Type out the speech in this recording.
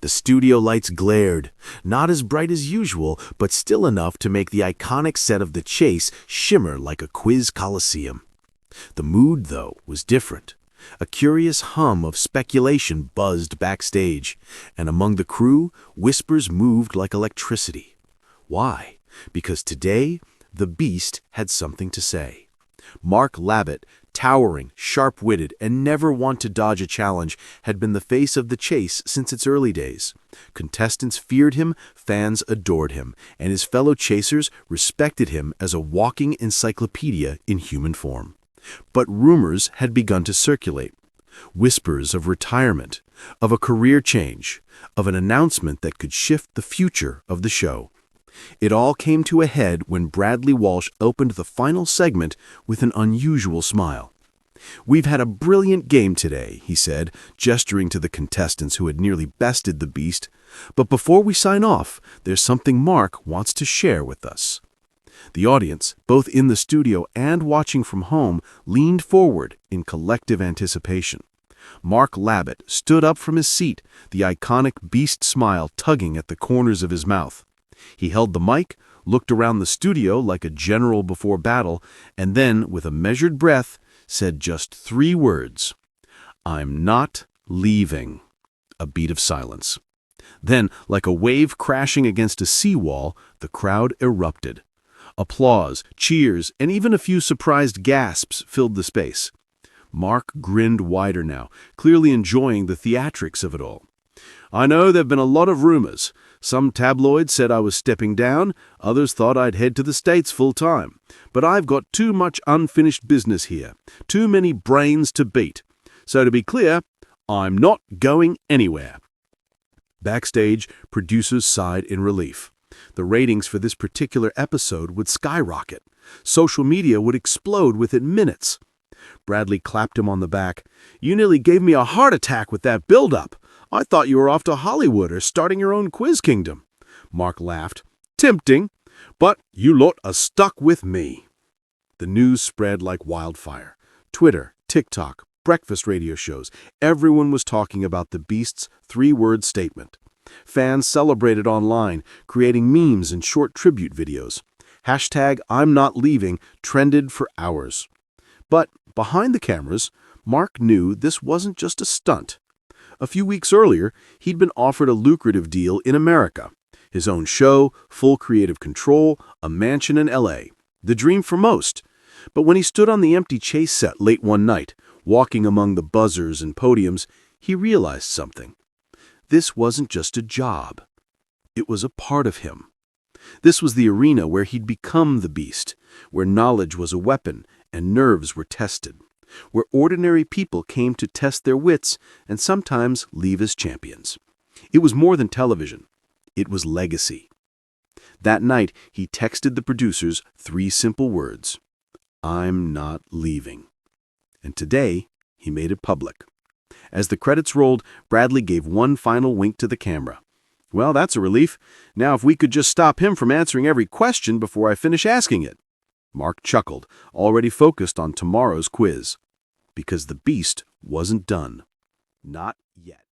The studio lights glared, not as bright as usual, but still enough to make the iconic set of the chase shimmer like a quiz coliseum. The mood, though, was different. A curious hum of speculation buzzed backstage, and among the crew, whispers moved like electricity. Why? Because today, the Beast had something to say. Mark Labbett, towering, sharp-witted, and never one to dodge a challenge, had been the face of the chase since its early days. Contestants feared him, fans adored him, and his fellow chasers respected him as a walking encyclopedia in human form. But rumors had begun to circulate. Whispers of retirement, of a career change, of an announcement that could shift the future of the show. It all came to a head when Bradley Walsh opened the final segment with an unusual smile. "We've had a brilliant game today," he said, gesturing to the contestants who had nearly bested the Beast. "But before we sign off, there's something Mark wants to share with us." The audience, both in the studio and watching from home, leaned forward in collective anticipation. Mark Labbett stood up from his seat, the iconic Beast smile tugging at the corners of his mouth. He held the mic, looked around the studio like a general before battle, and then, with a measured breath, said just 3 words. "I'm not leaving." A beat of silence. Then, like a wave crashing against a seawall, the crowd erupted. Applause, cheers, and even a few surprised gasps filled the space. Mark grinned wider now, clearly enjoying the theatrics of it all. "I know there've been a lot of rumors. Some tabloids said I was stepping down, others thought I'd head to the States full-time. But I've got too much unfinished business here, too many brains to beat. So to be clear, I'm not going anywhere." Backstage, producers sighed in relief. The ratings for this particular episode would skyrocket. Social media would explode within minutes. Bradley clapped him on the back. "You nearly gave me a heart attack with that build-up. I thought you were off to Hollywood or starting your own quiz kingdom." Mark laughed. "Tempting, but you lot are stuck with me." The news spread like wildfire. Twitter, TikTok, breakfast radio shows, everyone was talking about the Beast's 3-word statement. Fans celebrated online, creating memes and short tribute videos. Hashtag "I'm not leaving" trended for hours. But behind the cameras, Mark knew this wasn't just a stunt. A few weeks earlier, he'd been offered a lucrative deal in America. His own show, full creative control, a mansion in LA. The dream for most. But when he stood on the empty chase set late one night, walking among the buzzers and podiums, he realized something. This wasn't just a job. It was a part of him. This was the arena where he'd become the Beast, where knowledge was a weapon and nerves were tested, where ordinary people came to test their wits and sometimes leave as champions. It was more than television. It was legacy. That night, he texted the producers 3 simple words. "I'm not leaving." And today, he made it public. As the credits rolled, Bradley gave one final wink to the camera. "Well, that's a relief. Now if we could just stop him from answering every question before I finish asking it." Mark chuckled, already focused on tomorrow's quiz. Because the Beast wasn't done. Not yet.